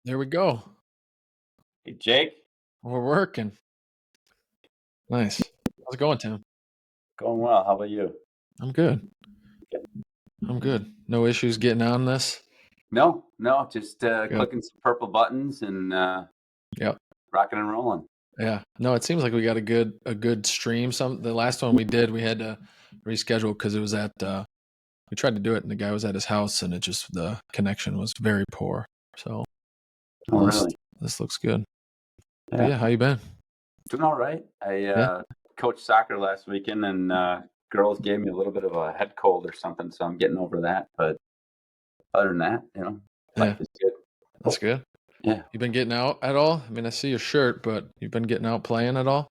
There we go. Hey, Jake, We're working. Nice. How's it going, Tim? going well. How about you? I'm good. Good. I'm good. No issues getting on this. No, just Good. clicking some purple buttons and Yep. rocking and rolling. Yeah. No, it seems like we got a good stream. The last one we did, we had to reschedule because it was at we tried to do it and the guy was at his house and it just the connection was very poor. So Oh, well, this really? this looks good. But Yeah, yeah, how you been? doing all right. I Yeah. coached soccer last weekend, and girls gave me a little bit of a head cold or something, so I'm getting over that. But other than that, life Yeah. is good. That's good. Yeah. You been getting out at all? I mean, I see your shirt, but you've been getting out playing at all?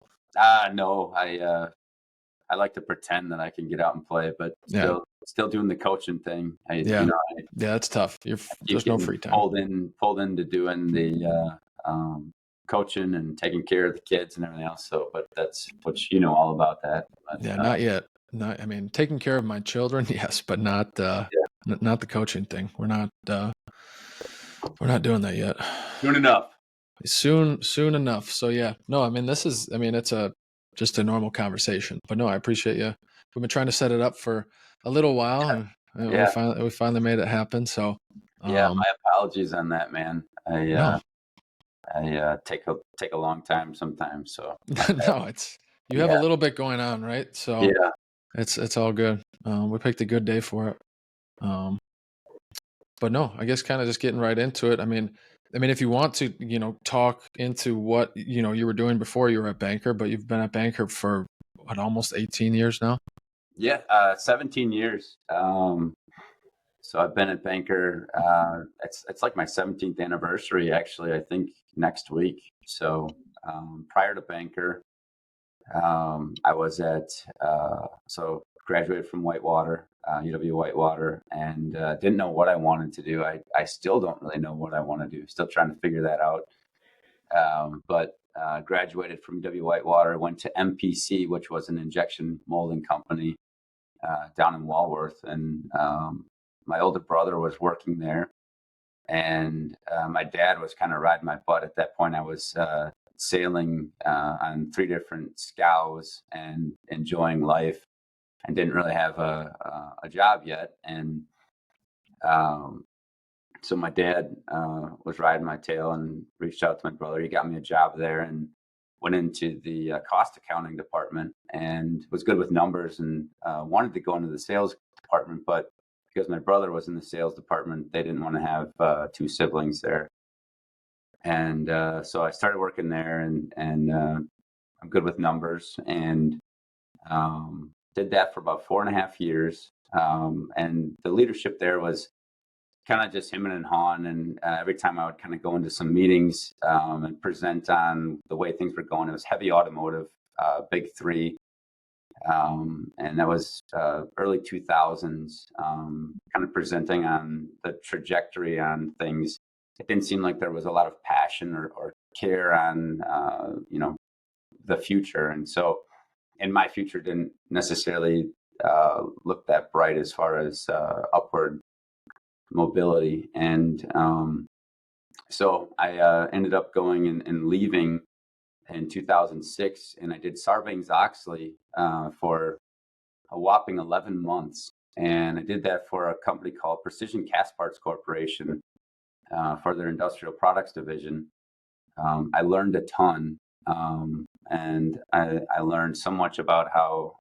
No, I like to pretend that I can get out and play, but Yeah. still doing the coaching thing. Yeah. Yeah, it's tough. Keep There's no getting free time. pulled into doing the coaching and taking care of the kids and everything else. So, but that's what you know all about that. But Yeah, not yet. Not, I mean, taking care of my children, yes, but not yeah, not the coaching thing. We're not doing that yet. soon enough. Soon enough. So yeah, no, I mean, I mean, it's just a normal conversation. But no, I appreciate you. We've been trying to set it up for a little while, and we Yeah, finally made it happen. So, yeah. um, My apologies on that, man. no, I take a long time sometimes. So my bad. no, you have a Yeah, little bit going on, right? So yeah, it's all good. We picked a good day for it. Um, but no, I guess kind of just getting right into it. I mean, if you want to, talk into what you were doing before you were at Banker, but you've been at Banker for what, almost 18 years now. yeah. 17 years. So I've been at Banker. It's like my 17th anniversary, actually. I think next week. So prior to Banker, I was at so graduated from Whitewater, UW Whitewater, and didn't know what I wanted to do. I still don't really know what I want to do. Still trying to figure that out. But graduated from UW Whitewater, went to MPC, which was an injection molding company down in Walworth, and my older brother was working there, and my dad was kind of riding my butt at that point. I was sailing on 3 different scows and enjoying life, and didn't really have a job yet. And um, so my dad was riding my tail and reached out to my brother. He got me a job there and went into the cost accounting department and was good with numbers and wanted to go into the sales department, but because my brother was in the sales department, they didn't want to have 2 siblings there. And so I started working there, and I'm good with numbers, and did that for about 4.5 years. And the leadership there was kind of just him and Han. And every time I would kind of go into some meetings and present on the way things were going, it was heavy automotive, big three. And that was early 2000s, kind of presenting on the trajectory on things. It didn't seem like there was a lot of passion or care on, the future. And so, and my future didn't necessarily look that bright as far as upward mobility. And so I ended up going and leaving in 2006, and I did Sarbanes-Oxley for a whopping 11 months. And I did that for a company called Precision Cast Parts Corporation for their industrial products division. I learned a ton, and I learned so much about how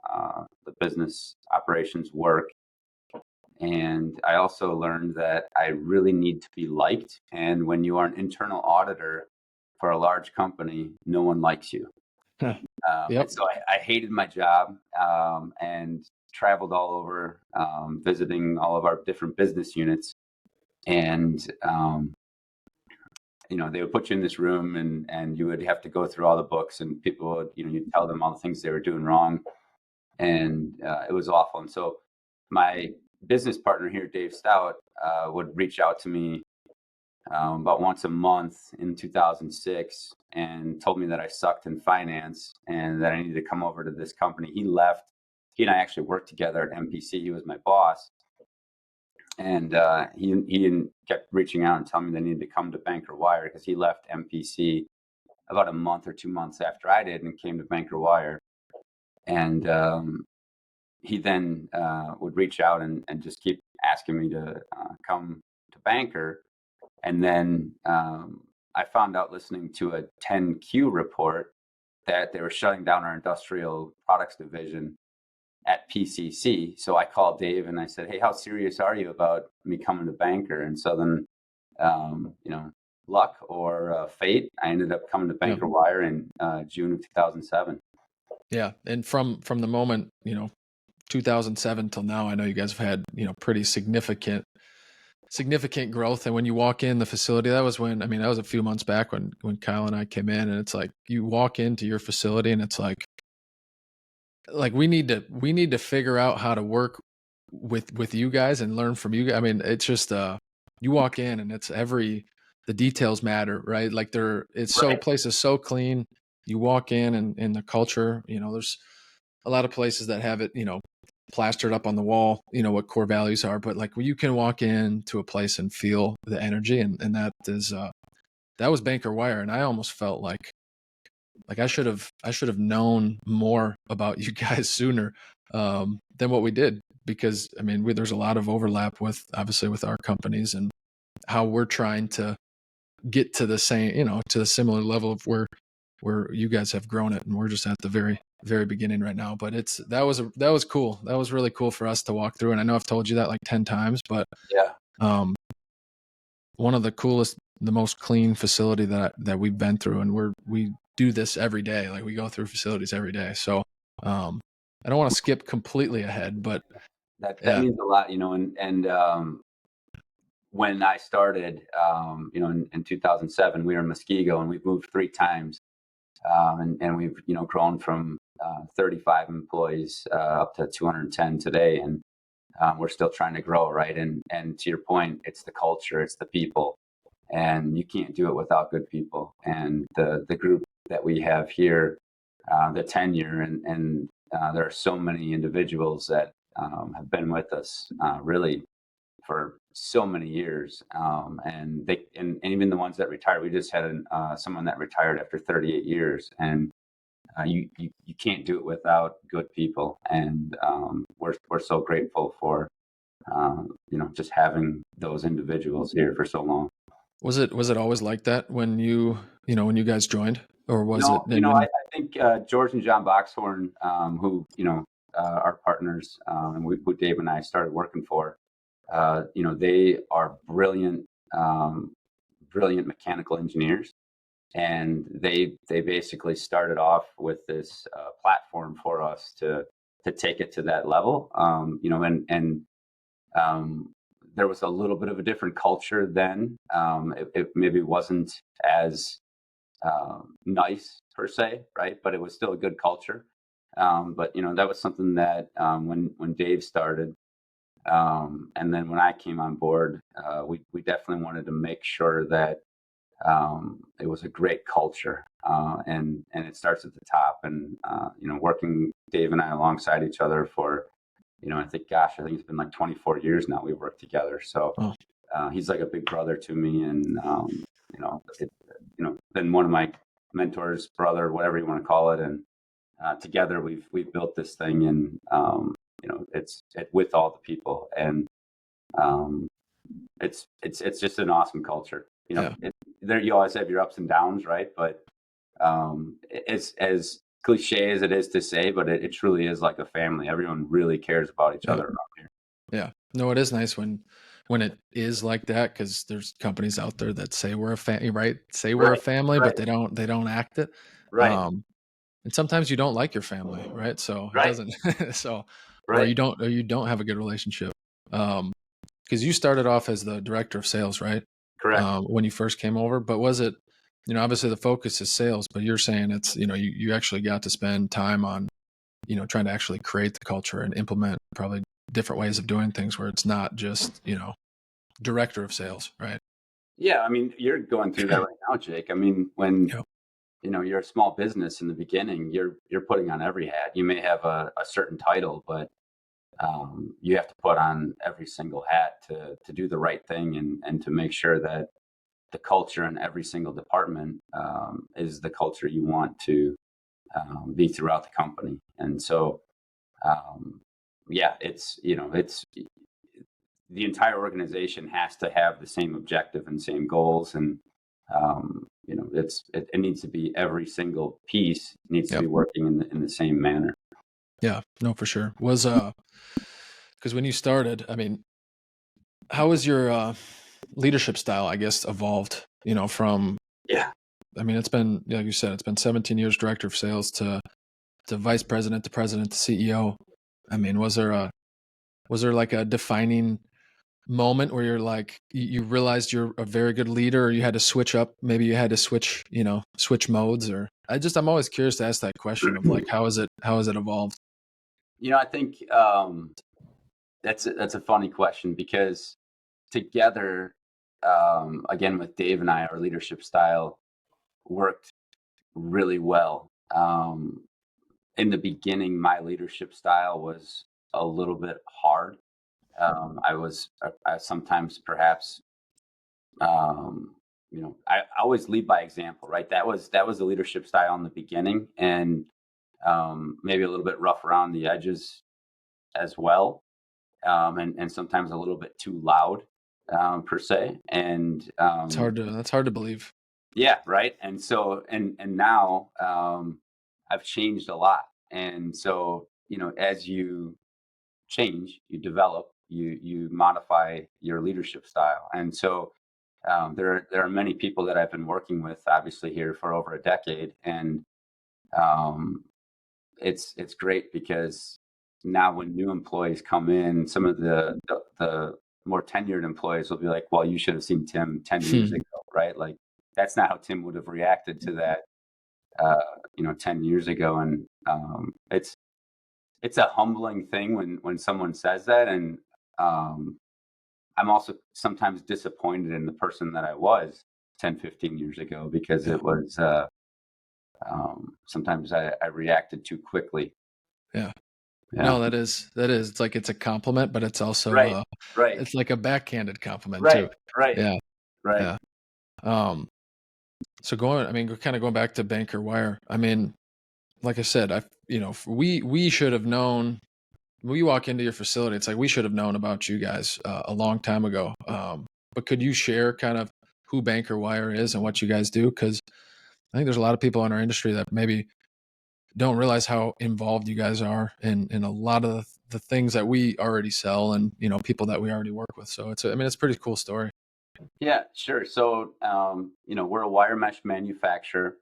the business operations work. And I also learned that I really need to be liked. And when you are an internal auditor for a large company, no one likes you. And Yep. so I hated my job, and traveled all over, visiting all of our different business units. And, they would put you in this room, and you would have to go through all the books, and people would, you'd tell them all the things they were doing wrong. And it was awful. And so my business partner here, Dave Stout, would reach out to me about once a month in 2006 and told me that I sucked in finance and that I needed to come over to this company. He left. He and I actually worked together at MPC. He was my boss. And he kept reaching out and telling me they needed to come to Banker Wire because he left MPC about a month or 2 months after I did and came to Banker Wire. And he then would reach out and just keep asking me to come to Banker. And then I found out listening to a 10Q report that they were shutting down our industrial products division at PCC. So I called Dave and I said, "Hey, how serious are you about me coming to Banker?" And so then, luck or fate, I ended up coming to Yeah. Banker Wire in June of 2007. Yeah. And from the moment, 2007 till now, I know you guys have had, pretty significant growth. And when you walk in the facility, that was when, that was a few months back when Kyle and I came in, and it's like you walk into your facility and it's like we need to figure out how to work with you guys and learn from you guys. It's just you walk in and the details matter, right? Like Right. place is so clean. You walk in and the culture, there's a lot of places that have it, plastered up on the wall, what core values are, but like you can walk into a place and feel the energy, and that was Banker Wire. And I almost felt like I should have known more about you guys sooner than what we did, because there's a lot of overlap with obviously with our companies and how we're trying to get to the same, to the similar level of where you guys have grown it, and we're just at the very very beginning right now. But that was cool. That was really cool for us to walk through, and I know I've told you that like 10 times, but Yeah. One of the coolest, the most clean facility that we've been through, and we do this every day. Like we go through facilities every day. So I don't want to skip completely ahead, but That yeah. means a lot, and when I started, in 2007, we were in Muskego and we've moved 3 times. And we've, grown from 35 employees up to 210 today. And we're still trying to grow, right? And to your point, it's the culture, it's the people, and you can't do it without good people. And the group that we have here, the tenure, and there are so many individuals that have been with us really for so many years, and even the ones that retired. We just had someone that retired after 38 years, and you can't do it without good people. And we're so grateful for just having those individuals here for so long. Was it always like that when when you guys joined, or was it? No, And I, when I think George and John Boxhorn, who are partners, and who Dave and I started working for, they are um, brilliant mechanical engineers, and they basically started off with this platform for us to take it to that level. And there was a little bit of a different culture then. It maybe wasn't as nice per se, right? But it was still a good culture. But that was something that when Dave started, and then when I came on board, we definitely wanted to make sure that it was a great culture, and it starts at the top. And working Dave and I alongside each other for I think it's been like 24 years now we've worked together. So oh, he's like a big brother to me, and been one of my mentors, brother, whatever you want to call it. And together we've built this thing, and it's with all the people, and um, it's just an awesome culture. yeah. There you always have your ups and downs, right? But it's as cliche as it is to say, but it truly is like a family. Everyone really cares about each Yeah. other around here. Yeah. No, it is nice when it is like that, because there's companies out there that say we're a family, right? Say we're a Right, family, but right, they don't act it. right, Um, and sometimes you don't like your family, right? So it right, doesn't. So right. or you don't have a good relationship. Because you started off as the director of sales, right? Correct. When you first came over, but was it? Obviously the focus is sales, but you're saying it's you actually got to spend time on trying to actually create the culture and implement probably different ways of doing things where it's not just, director of sales, right? Yeah, I mean, you're going through that right now, Jake. I mean, when Yep. you're a small business in the beginning, you're putting on every hat. You may have a certain title, but you have to put on every single hat to do the right thing and to make sure that the culture in every single department is the culture you want to be throughout the company. And so, um, yeah, it's the entire organization has to have the same objective and same goals. And, it needs to be every single piece needs to Yep. be working in the same manner. Yeah. No, for sure. Was because when you started, I mean, how has your leadership style, I guess, evolved? From Yeah. I mean, it's been like you said, it's been 17 years director of sales to vice president to president to CEO. I mean, was there like a defining moment where you're like you realized you're a very good leader, or you had to switch up? Maybe you had to switch modes, or I'm always curious to ask that question of like how has it evolved? I think that's a funny question because together, again with Dave and I, our leadership style worked really well. In the beginning, my leadership style was a little bit hard. I sometimes perhaps, I always lead by example, right? That was the leadership style in the beginning, and maybe a little bit rough around the edges as well, and sometimes a little bit too loud, per se. And That's hard to believe. yeah, right. And so, and now, I've changed a lot. And so, as you change, you develop, you modify your leadership style. And so, there are many people that I've been working with, obviously here for over a decade, and um, it's great because now when new employees come in, some of the more tenured employees will be like, "Well, you should have seen Tim 10 years ago, right?" Like that's not how Tim would have reacted to that, 10 years ago. And it's a humbling thing when someone says that. And um, I'm also sometimes disappointed in the person that I was 10, 15 years ago because Yeah. it was sometimes I reacted too quickly. Yeah. Yeah. No, that is. It's like it's a compliment, but it's also Right. Right. it's like a backhanded compliment Right. too. Right. Yeah. Right. Yeah. Um, so I mean, kind of going back to Banker Wire. I mean, like I said, we should have known when you walk into your facility. It's like we should have known about you guys a long time ago. But could you share kind of who Banker Wire is and what you guys do? Because I think there's a lot of people in our industry that maybe don't realize how involved you guys are in a lot of the things that we already sell, and people that we already work with. So I mean, it's a pretty cool story. Yeah, sure. So, we're a wire mesh manufacturer,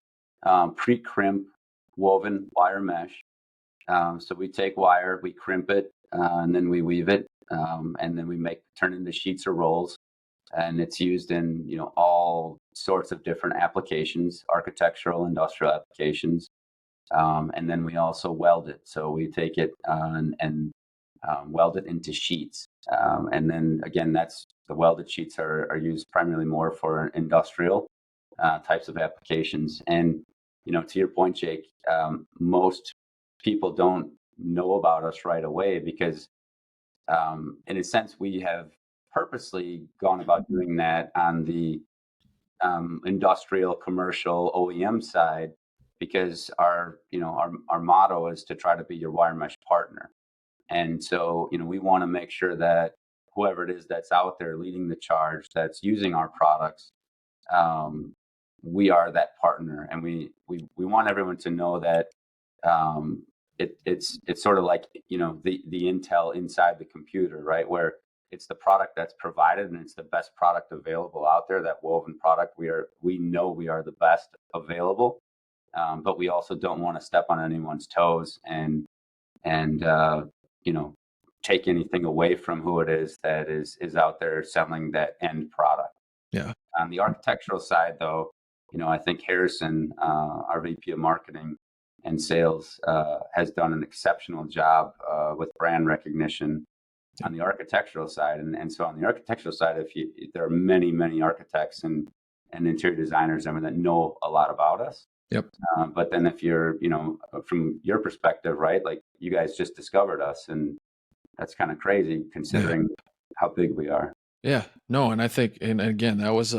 pre-crimp woven wire mesh. So we take wire, we crimp it, and then we weave it, and then we turn into sheets or rolls. And it's used in, all sorts of different applications, architectural, industrial applications. And then we also weld it. So we take it and weld it into sheets. And then again, the welded sheets are used primarily more for industrial types of applications. And to your point, Jake, most people don't know about us right away because, in a sense, we have purposely gone about doing that on the industrial, commercial, OEM side, because our motto is to try to be your wire mesh partner. And so, we want to make sure that whoever it is that's out there leading the charge, that's using our products, um, we are that partner. And we want everyone to know that, um, it's sort of like, the Intel inside the computer, right? Where it's the product that's provided and it's the best product available out there, that woven product. We know we are the best available, but we also don't want to step on anyone's toes and you know take anything away from who it is that is out there selling that end product. Yeah. On the architectural side, though, I think Harrison, our VP of marketing and sales, has done an exceptional job with brand recognition on the architectural side. And so on the architectural side, there are many, many architects and interior designers, I mean, that know a lot about us. Yep. But then if you're, from your perspective, right, like you guys just discovered us, and that's kind of crazy Yeah. considering how big we are. Yeah. No, and I think, and again, that was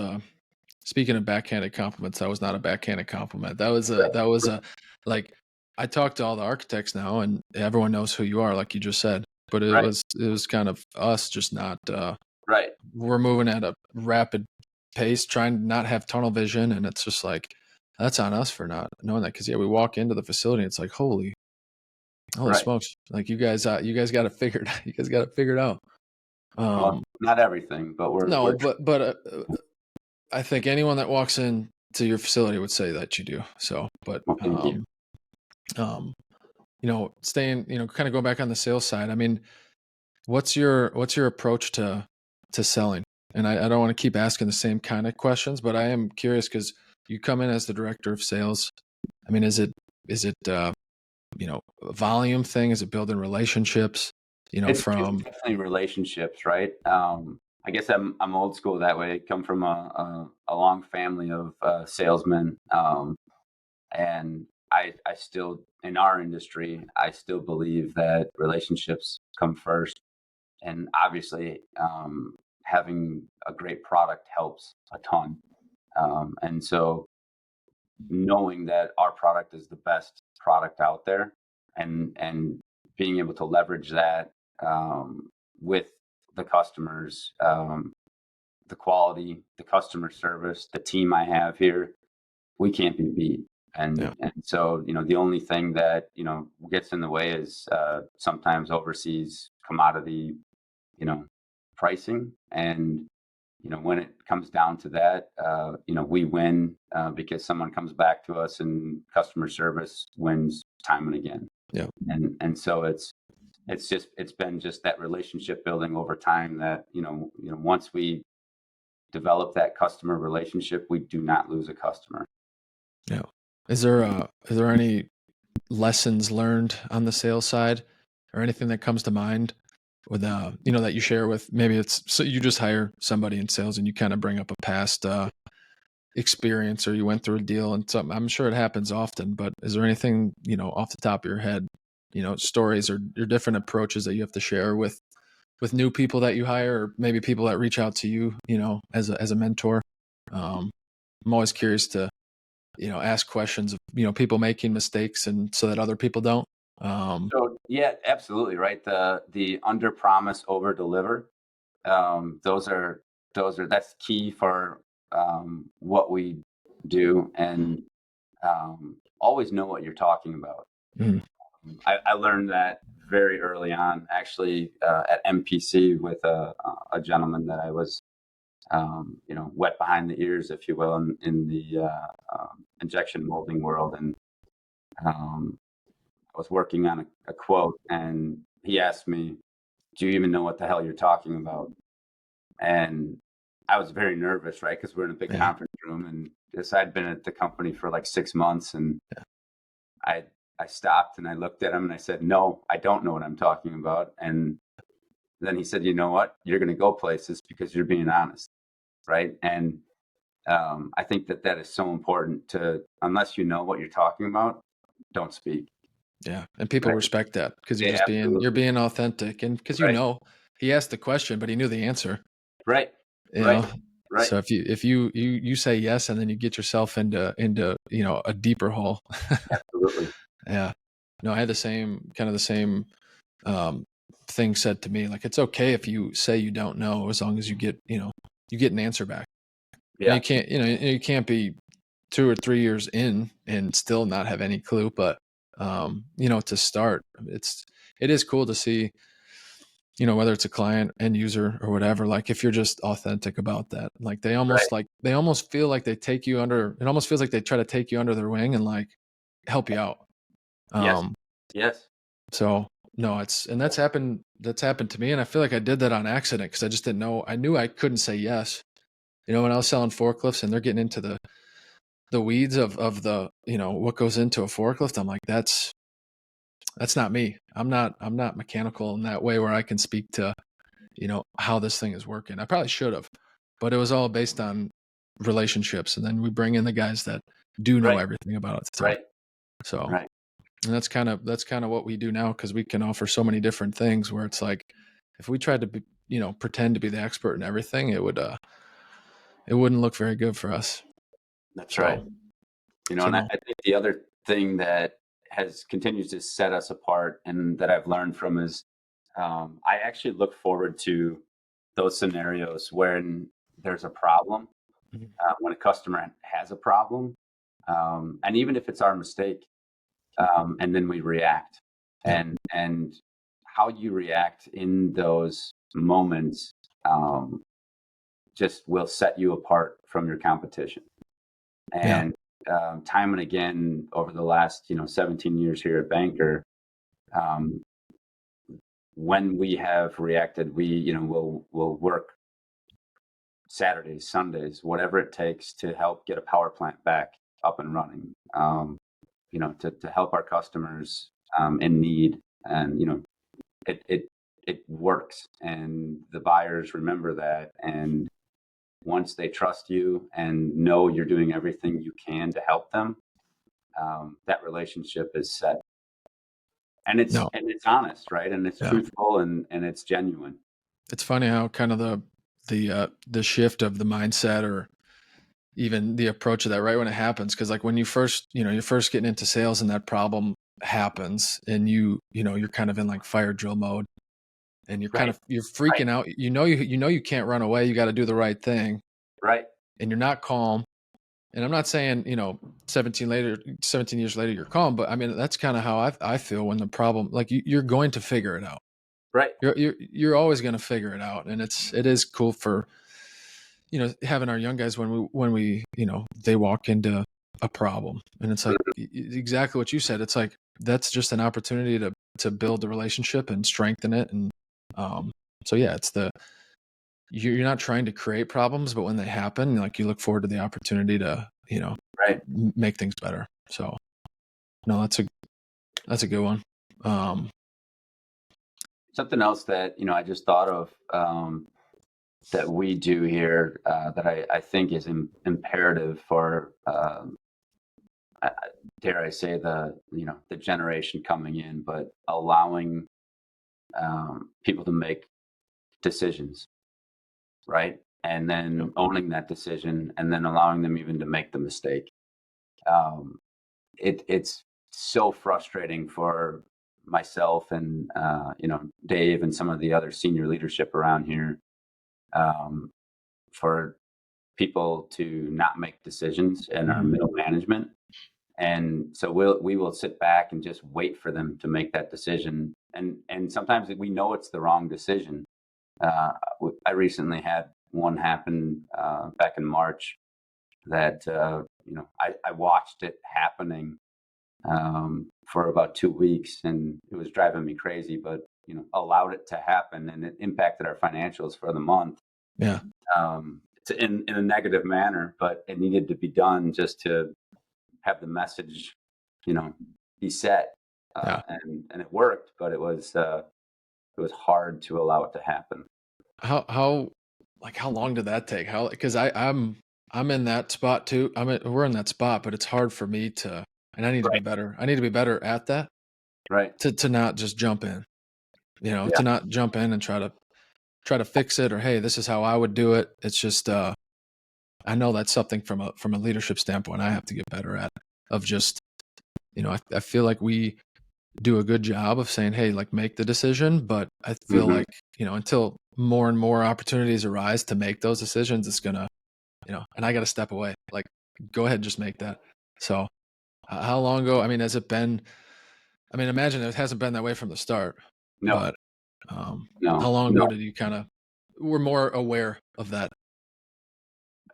speaking of backhanded compliments, that was not a backhanded compliment. That was a like I talk to all the architects now and everyone knows who you are, like you just said. But Right, it was kind of us just not right, we're moving at a rapid pace, trying to not have tunnel vision, and it's just like that's on us for not knowing that. Because yeah, we walk into the facility, it's like holy right. smokes, like you guys got it figured, you guys got it figured out. Well, Um, not everything, but no, we're but I think anyone that walks in to your facility would say that you do. So, but well, thank you. um, staying, kind of go back on the sales side. I mean, what's your approach to selling? And I don't want to keep asking the same kind of questions, but I am curious because you come in as the director of sales. I mean, is it a volume thing? Is it building relationships? It's From definitely relationships, right? I guess I'm old school that way. I come from a long family of salesmen, and I still in our industry I still believe that relationships come first, and obviously having a great product helps a ton. And so knowing that our product is the best product out there, and being able to leverage that with the customers, the quality, the customer service, the team I have here, we can't be beat. yeah, And so the only thing that gets in the way is sometimes overseas commodity you know pricing. And when it comes down to that, we win because someone comes back to us and customer service wins time and again. yeah, And so it's been just that relationship building over time that once we develop that customer relationship, we do not lose a customer. yeah. Is there any lessons learned on the sales side or anything that comes to mind with that you share with, maybe it's so you just hire somebody in sales and you kind of bring up a past experience or you went through a deal and something. I'm sure it happens often, but is there anything off the top of your head, stories or different approaches that you have to share with new people that you hire or maybe people that reach out to you, as a mentor? um, I'm always curious to ask questions of people making mistakes and so that other people don't. So yeah, absolutely right. The under promise, over deliver. Those are that's key for what we do, and always know what you're talking about. Mhm. I learned that very early on, actually, at MPC with a gentleman that I was, wet behind the ears, if you will, in the injection molding world. And um, I was working on a quote, and he asked me, "Do you even know what the hell you're talking about?" And I was very nervous, right? Because we're in a big Yeah, conference room, and this I'd been at the company for like 6 months, and I I stopped and I looked at him and I said, "No, I don't know what I'm talking about." And then he said, "You know what? You're going to go places because you're being honest, right?" And I think that that is so important to, unless you know what you're talking about, don't speak. yeah, and people Right? respect that because Yeah, you're absolutely. being authentic, and because Right. he asked the question, but he knew the answer. Right. You Right. know, Right. so if you say yes, and then you get yourself into a deeper hole. Absolutely. Yeah, no, I had the same um, thing said to me. Like it's okay if you say you don't know, as long as you get an answer back. Now Yeah. you can't be 2 or 3 years in and still not have any clue. But to start, it is cool to see, whether it's a client, end user, or whatever. Like if you're just authentic about that, like Right. they almost feel like they take you under. It almost feels like they try to take you under their wing and like help you out. Yes. Um, Yes. so no, and that's happened to me, and I feel like I did that on accident because I just didn't know. I knew I couldn't say yes. When I was selling forklifts and they're getting into the weeds of the what goes into a forklift, I'm like, that's not me. I'm not mechanical in that way where I can speak to how this thing is working. I probably should have, but it was all based on relationships, and then we bring in the guys that do know Right. everything about it. So Right. so Right. And that's kind of what we do now, because we can offer so many different things. Where it's like, if we tried to be, pretend to be the expert in everything, it wouldn't look very good for us. That's right. So And I, no. I think the other thing that has continues to set us apart and that I've learned from is I actually look forward to those scenarios when there's a problem, Mhm. when a customer has a problem, and even if it's our mistake, and then we react, Yeah. and how you react in those moments um, just will set you apart from your competition. Yeah. And time and again over the last 17 years here at Banker, um, when we have reacted, we will work Saturdays, Sundays, whatever it takes to help get a power plant back up and running. To help our customers in need, and it works, and the buyers remember that, and once they trust you and know you're doing everything you can to help them, that relationship is set, and it's No. and it's honest, right? And it's Yeah. truthful, and it's genuine. It's funny how kind of the shift of the mindset, or even the approach of that right when it happens. Because like, when you're first getting into sales and that problem happens, and you're kind of in like fire drill mode, and Right, you're right, freaking out. You can't run away. You got to do the right thing, right, and you're not calm. And I'm not saying, 17 years later you're calm, but I mean, that's kind of how I feel when the problem, like, you're going to figure it out. right. You're always going to figure it out. And it is cool for, having our young guys, when we they walk into a problem, and it's like, exactly what you said. It's like, that's just an opportunity to build the relationship and strengthen it. And um so yeah, you're not trying to create problems, but when they happen, like, you look forward to the opportunity to, Right. make things better. So no, that's a good one. um Something else that I just thought of, that we do here, that I think is imperative for, I- dare I say, the generation coming in, but allowing people to make decisions, right? And Yep. then owning that decision, and then allowing them even to make the mistake. Um, it's so frustrating for myself and Dave and some of the other senior leadership around here, um, for people to not make decisions in our Mhm. middle management. And so we will sit back and just wait for them to make that decision. And sometimes we know it's the wrong decision. I recently had one happen back in March that I watched it happening for about 2 weeks, and it was driving me crazy. But allowed it to happen, and it impacted our financials for the month, Yeah. in a negative manner. But it needed to be done just to have the message, you know, be set, Yeah. and it worked. But it was hard to allow it to happen. How like, how long did that take? How, because I'm in that spot too. We're in that spot, but it's hard for me to, and I need to be Right, better. I need to be better at that, right, to not just jump in, yeah, to not jump in and try to fix it, or, hey, this is how I would do it. It's just, I know that's something from a leadership standpoint I have to get better at, of just, I feel like we do a good job of saying, hey, like, make the decision, but I feel hmm like, until more and more opportunities arise to make those decisions, it's gonna, and I got to step away. Like, go ahead, just make that. So, how long ago? I mean, has it been? I mean, imagine it hasn't been that way from the start, no, but um, how no, long ago no. did you kind of were more aware of that?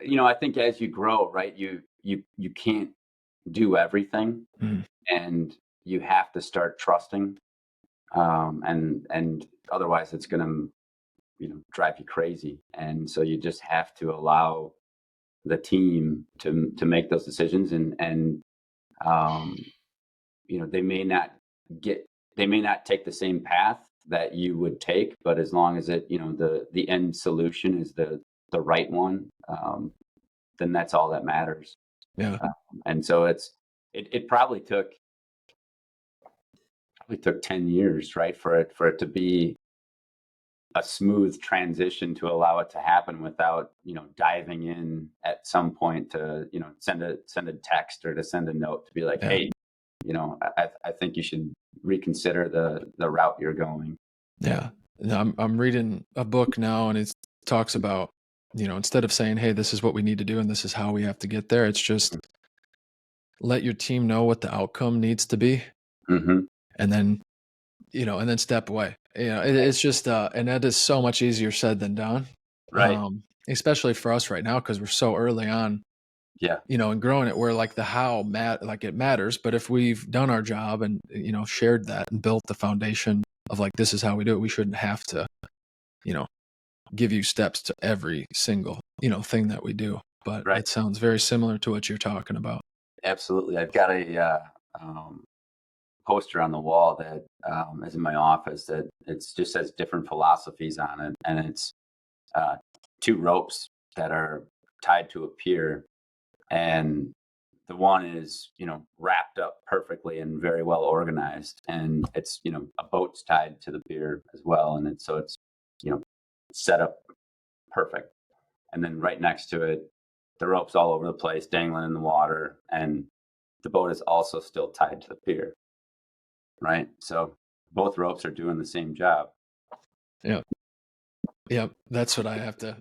I think as you grow, right, you can't do everything, Mhm. and you have to start trusting, and otherwise it's going to drive you crazy. And so you just have to allow the team to make those decisions, and um, they may not get they may not take the same path that you would take, but as long as the end solution is the right one, then that's all that matters. Yeah. And so it probably took probably took 10 years, right, for it to be a smooth transition to allow it to happen without, diving in at some point to, send a text or to send a note to be like, Yeah. hey, I think you should reconsider the route you're going. Yeah. No, I'm reading a book now, and it talks about, instead of saying, "Hey, this is what we need to do and this is how we have to get there," it's just let your team know what the outcome needs to be, Hmm. and then, and then step away. It's just and that is so much easier said than done. Right. Especially for us right now because we're so early on, Yeah. and growing it where like the how like it matters, but if we've done our job and shared that and built the foundation of like this is how we do it, we shouldn't have to, you know, give you steps to every single, thing that we do. But Right. it sounds very similar to what you're talking about. Absolutely. I've got a poster on the wall that is in my office that it's just says different philosophies on it, and it's uh, two ropes that are tied to a pier, and the one is wrapped up perfectly and very well organized, and it's a boat's tied to the pier as well, and it's you know set up perfect, and then right next to it the ropes all over the place dangling in the water, and the boat is also still tied to the pier, right? So both ropes are doing the same job. Yeah. Yep. That's what I have to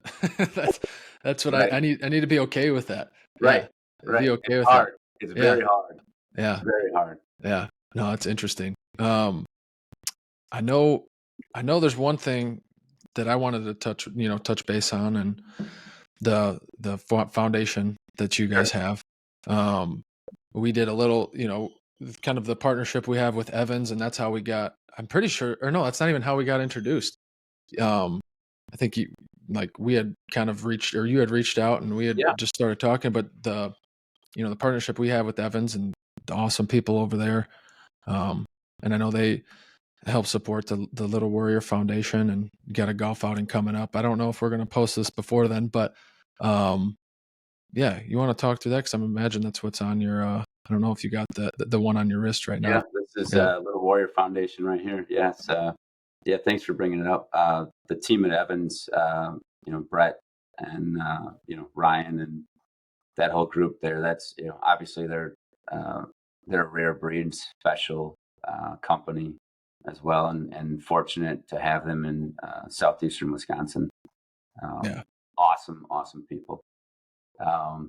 that's that's what Right. I need to be okay with that. Right. Yeah. Right. Be It's okay with that. hard. It's Yeah. very hard. It's Yeah. very hard. Yeah. No, it's interesting. I know there's one thing that I wanted to touch base on, and the foundation that you Sure. guys have. Um, we did a little, kind of the partnership we have with Evans, and that's how we got. I'm pretty sure, or no, that's not even how we got introduced. Um, I think we had kind of reached, or you had reached out, and we had Yeah. just started talking. But the partnership we have with Evans and the awesome people over there, um, and I know they help support the Little Warrior Foundation, and got a golf outing coming up. I don't know if we're going to post this before then, but um, yeah, you want to talk through that? Because I'm imagine that's what's on your. I don't know if you got the one on your wrist right Yeah. now. This is Yeah, Little Warrior Foundation right here. Yes. Yeah. Thanks for bringing it up. The team at Evans, Brett and Ryan and that whole group there. That's obviously uh, they're a rare breed, special company as well, and fortunate to have them in southeastern Wisconsin. Um, yeah, awesome, awesome people.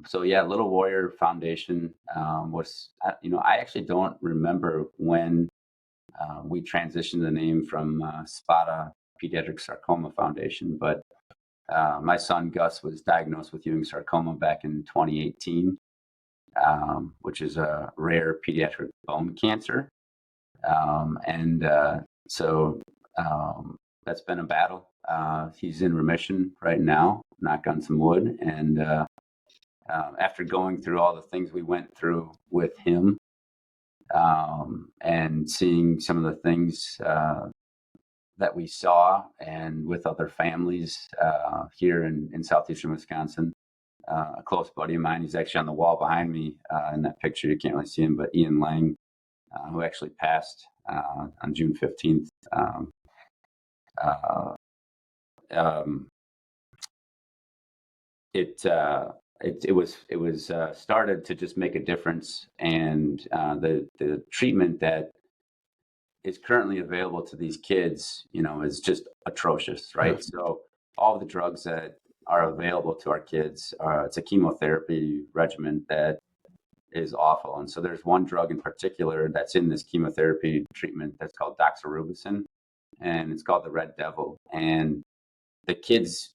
So yeah, Little Warrior Foundation was, I actually don't remember when we transitioned the name from SPADA Pediatric Sarcoma Foundation, but my son Gus was diagnosed with Ewing sarcoma back in 2018, which is a rare pediatric bone cancer. And so that's been a battle. He's in remission right now, knock on some wood. And after going through all the things we went through with him, and seeing some of the things that we saw and with other families here in southeastern Wisconsin, a close buddy of mine, he's actually on the wall behind me in that picture. You can't really see him, but Ian Lang, who actually passed on June 15th. Uh, um, it, it was started to just make a difference, and the treatment that is currently available to these kids, is just atrocious, yeah, right? So all the drugs that are available to our kids, it's a chemotherapy regimen that is awful. And so there's one drug in particular that's in this chemotherapy treatment that's called doxorubicin, and it's called the Red Devil. And the kids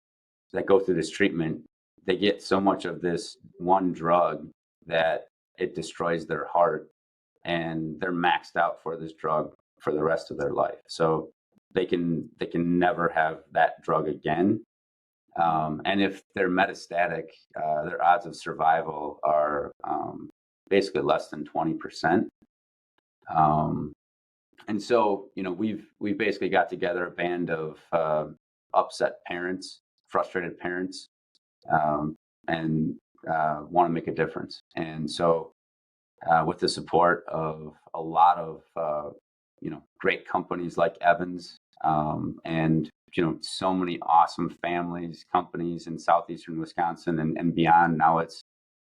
that go through this treatment, they get so much of this one drug that it destroys their heart, and they're maxed out for this drug for the rest of their life. So they can never have that drug again. And if they're metastatic, their odds of survival are basically less than 20%. Um, and so, we've basically got together a band of upset parents, frustrated parents, um, and want to make a difference. And so, with the support of a lot of great companies like Evans, and so many awesome families, companies in southeastern Wisconsin and beyond. Now it's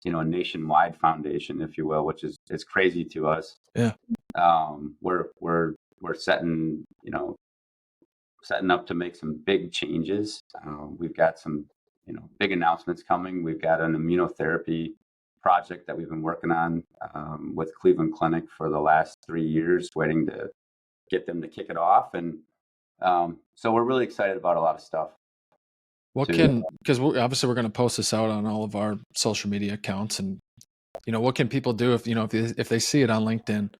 a nationwide foundation, if you will, which is crazy to us. Yeah. We're setting up to make some big changes. We've got some big announcements coming. We've got an immunotherapy project that we've been working on with Cleveland Clinic for the last 3 years, waiting to get them to kick it off. And so we're really excited about a lot of stuff. Because obviously we're going to post this out on all of our social media accounts, and what can people do if they see it on LinkedIn?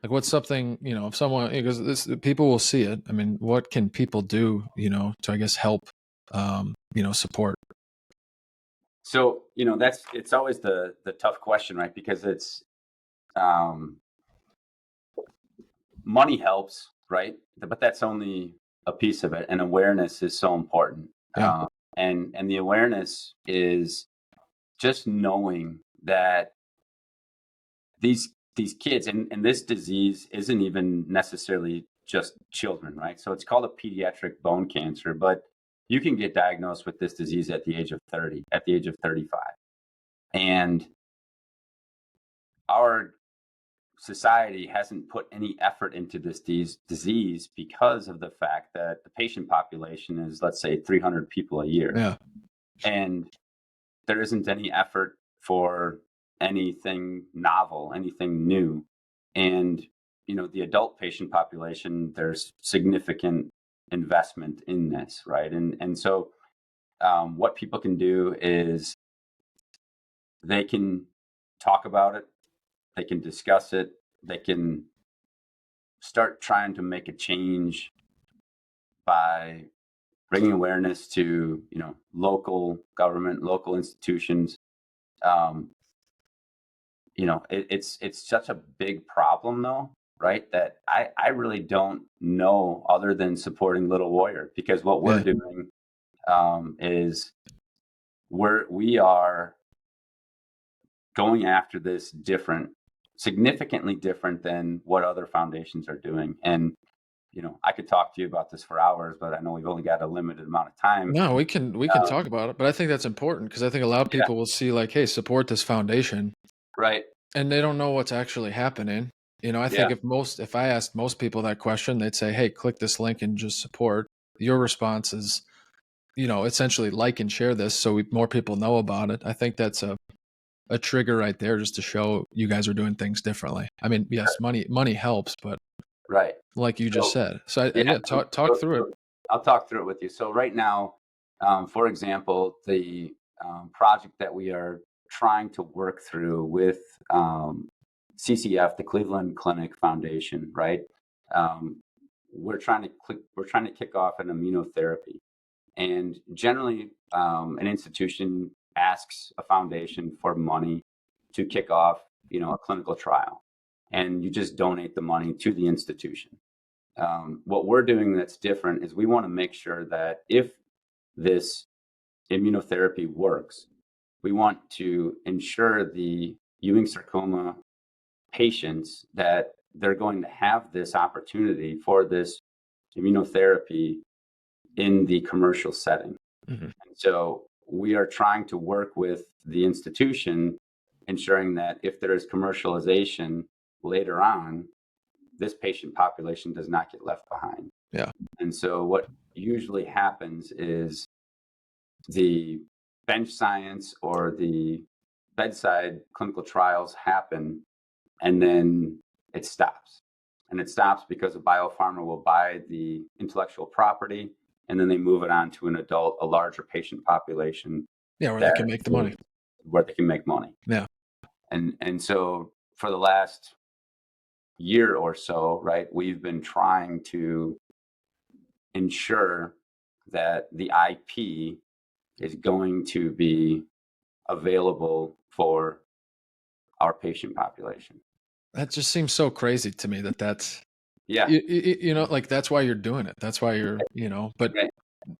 Like, what's something, if someone, because people will see it. I mean, what can people do, to, I guess, help, support? So, it's always the tough question, right? Because it's money helps, right? But that's only a piece of it. And awareness is so important. Yeah. And the awareness is just knowing that these kids and this disease isn't even necessarily just children, right? So it's called a pediatric bone cancer, but you can get diagnosed with this disease at the age of 30, at the age of 35. And our society hasn't put any effort into this disease because of the fact that the patient population is, let's say, 300 people a year. Yeah. And there isn't any effort for anything novel, anything new. And, the adult patient population, there's significant investment in this, right? And so what people can do is they can talk about it, they can discuss it, they can start trying to make a change by bringing awareness to local government, local institutions. It's such a big problem, though, right? That I really don't know other than supporting Little Warrior, because what we're doing is we are going after this significantly different than what other foundations are doing. And I could talk to you about this for hours, but I know we've only got a limited amount of time. No, we can talk about it, but I think that's important because I think a lot of people will see, like, hey, support this foundation. Right. And they don't know what's actually happening. I think if I asked most people that question, they'd say, hey, click this link and just support. Your response is, essentially like and share this so more people know about it. I think that's a trigger right there, just to show you guys are doing things differently. I mean, yes, money helps, but right, like you just said. So talk through it. I'll talk through it with you. So right now, for example, the project that we are trying to work through with CCF, the Cleveland Clinic Foundation, right? We're trying to kick off an immunotherapy, and generally, an institution asks a foundation for money to kick off, a clinical trial, and you just donate the money to the institution. What we're doing that's different is we want to make sure that if this immunotherapy works, we want to ensure the Ewing sarcoma patients that they're going to have this opportunity for this immunotherapy in the commercial setting. Mm-hmm. And so we are trying to work with the institution, ensuring that if there is commercialization later on, this patient population does not get left behind. Yeah. And so what usually happens is the bench science or the bedside clinical trials happen, and then it stops. And it stops because a biopharma will buy the intellectual property, and then they move it on to a larger patient population. Yeah, where they can make the money. Where they can make money. Yeah. And so for the last year or so, right, we've been trying to ensure that the IP is going to be available for our patient population. That just seems so crazy to me that's like that's why you're doing it. That's why you're, but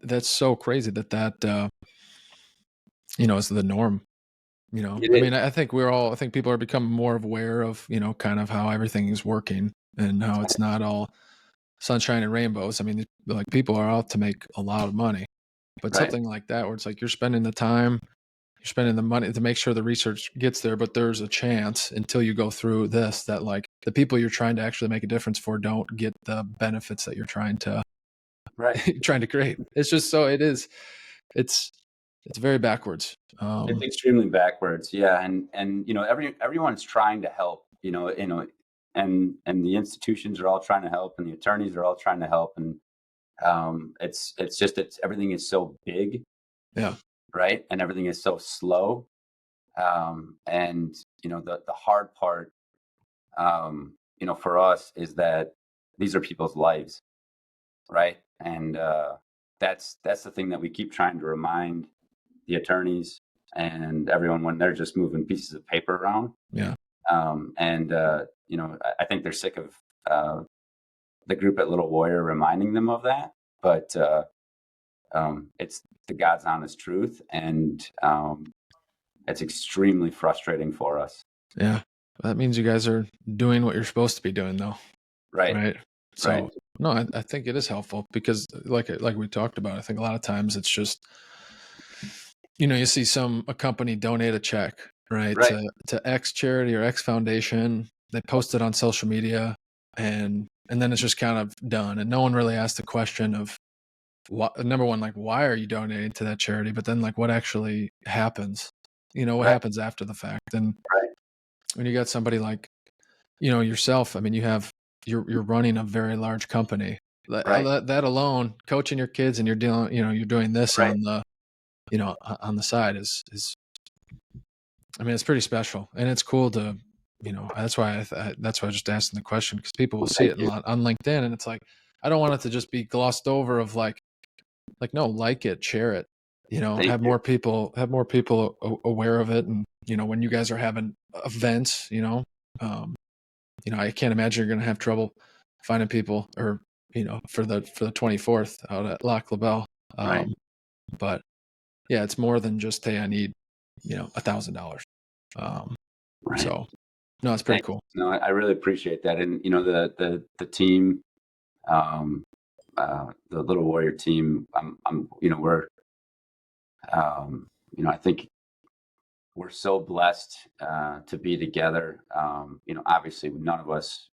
that's so crazy that is the norm. I It mean, I think people are becoming more aware of, kind of how everything is working and how it's not all sunshine and rainbows. I mean, like people are out to make a lot of money, but right, something like that where it's like you're spending the time, you're spending the money to make sure the research gets there, but there's a chance until you go through this that like the people you're trying to actually make a difference for don't get the benefits that you're trying to right. trying to create. It's just so it is. It's it's very backwards. It's extremely backwards. Yeah, and everyone's trying to help. And the institutions are all trying to help, and the attorneys are all trying to help, and it's everything is so big, Yeah, right? And everything is so slow. And the hard part, for us is that these are people's lives, right? And that's the thing that we keep trying to remind the attorneys and everyone when they're just moving pieces of paper around. yeah, And I think they're sick of the group at Little Warrior reminding them of that. But it's the God's honest truth, and it's extremely frustrating for us. yeah. That means you guys are doing what you're supposed to be doing, though, Right, right? right, So no, I think it is helpful because, like we talked about, I think a lot of times it's just you see a company donate a check, right, right, to X charity or X foundation. They post it on social media, and then it's just kind of done, and no one really asked the question of number one, like why are you donating to that charity? But then like what actually happens? What right, happens after the fact? And right, when you got somebody like yourself, I mean, you're running a very large company. right, That alone, coaching your kids, and you're doing this right. on the on the side is I mean, it's pretty special, and it's cool to that's why I just asking the question because people will Well, see thank it a you, lot on LinkedIn, and it's like I don't want it to just be glossed over of like no, like it, share it, thank have you. more people aware of it, and when you guys are having events, I can't imagine you're going to have trouble finding people or for the 24th out at Lac LaBelle. Right, But yeah, it's more than just hey, I need $1,000. Um, right. so no, it's pretty Thank cool. you. No, I really appreciate that, and the team, um, the Little Warrior team. We're, I think we're so blessed to be together. Obviously, none of us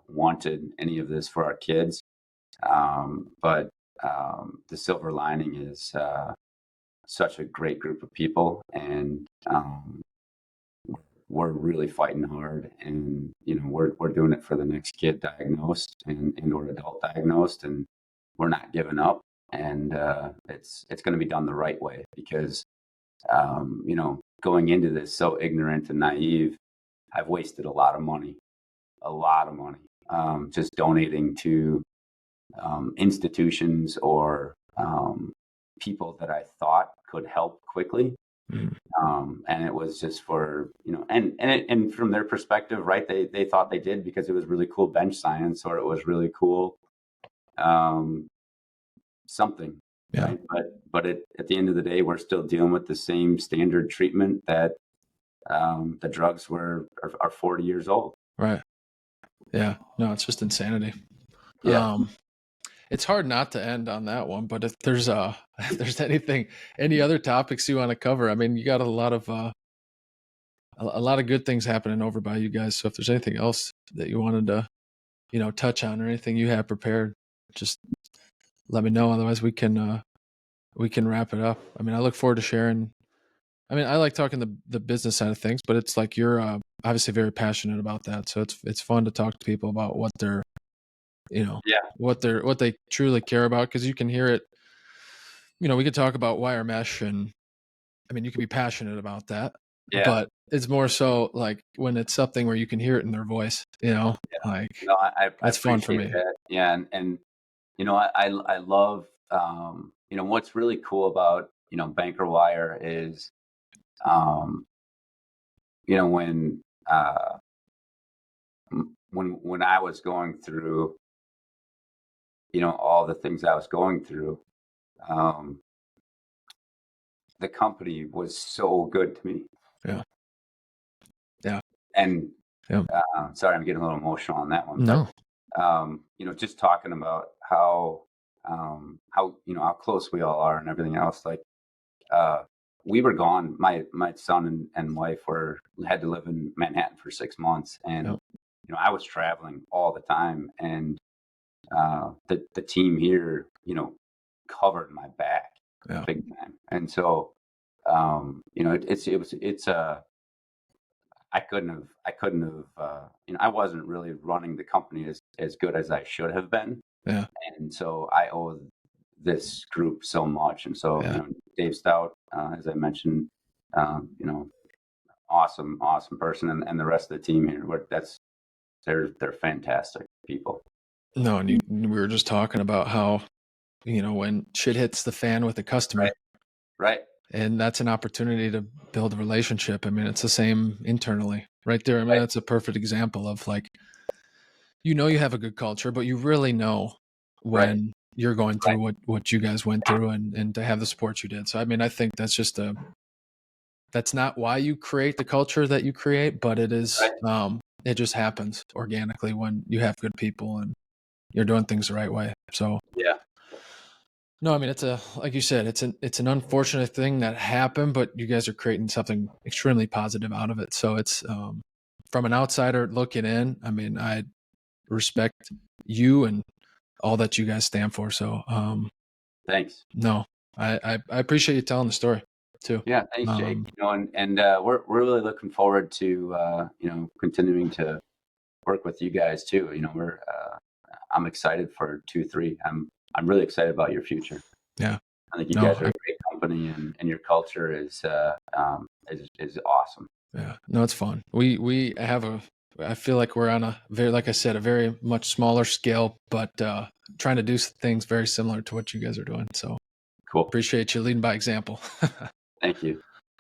wanted any of this for our kids, but the silver lining is such a great group of people, and we're really fighting hard, and we're doing it for the next kid diagnosed and or adult diagnosed, and we're not giving up, and it's going to be done the right way because going into this so ignorant and naive, I've wasted a lot of money, just donating to institutions or people that I thought could help quickly. Mm, And it was just for, and from their perspective, right, they thought they did because it was really cool bench science or it was really cool um, something, yeah, right? But at the end of the day, we're still dealing with the same standard treatment that the drugs are 40 years old. right. Yeah, no, it's just insanity. Yeah, Um, it's hard not to end on that one, but if there's if there's any other topics you want to cover, I mean, you got a lot of good things happening over by you guys. So if there's anything else that you wanted to, touch on or anything you have prepared, just let me know. Otherwise, we can wrap it up. I mean, I look forward to sharing. I mean, I like talking the business side of things, but it's like you're obviously very passionate about that. So it's fun to talk to people about what they're you know yeah, what they truly care about because you can hear it. We could talk about wire mesh, and I mean, you can be passionate about that, yeah, but it's more so like when it's something where you can hear it in their voice. yeah. Like No, I that's fun for appreciate me. that. Yeah, and I love what's really cool about Banker Wire is um, when when I was going through all the things I was going through, um, the company was so good to me. Yeah. Yeah. And Yeah. sorry, I'm getting a little emotional on that one, but No. just talking about how how close we all are and everything else. Like uh, we were gone. My son and wife had to live in Manhattan for 6 months, and Yeah. I was traveling all the time, and the team here, covered my back Yeah. big time, and so it's I wasn't really running the company as good as I should have been, Yeah. and so I owe this group so much. And so, Yeah. Dave Stout, as I mentioned, um, you know, awesome person, and the rest of the team here. They're fantastic people. No, and we were just talking about how, when shit hits the fan with a customer, Right, right, and that's an opportunity to build a relationship. I mean, it's the same internally right there. I mean, right, that's a perfect example of like, you have a good culture, but you really know right, when you're going right, through what you guys went through, and to have the support you did. So, I mean, I think that's not why you create the culture that you create, but right. it just happens organically when you have good people and you're doing things the right way. So, Yeah, no, I mean, like you said, it's an unfortunate thing that happened, but you guys are creating something extremely positive out of it. So it's, from an outsider looking in, I mean, I respect you and all that you guys stand for. So, thanks. no, I appreciate you telling the story too. Yeah, thanks, Jake. Um, And we're really looking forward to continuing to work with you guys too. I'm excited for 2-3. I'm really excited about your future. yeah, I think you no, guys are a great company, and your culture is awesome. yeah, no, it's fun. We have I feel like we're on a very, like I said, a very much smaller scale, but trying to do things very similar to what you guys are doing. So Cool. appreciate you leading by example. Thank you.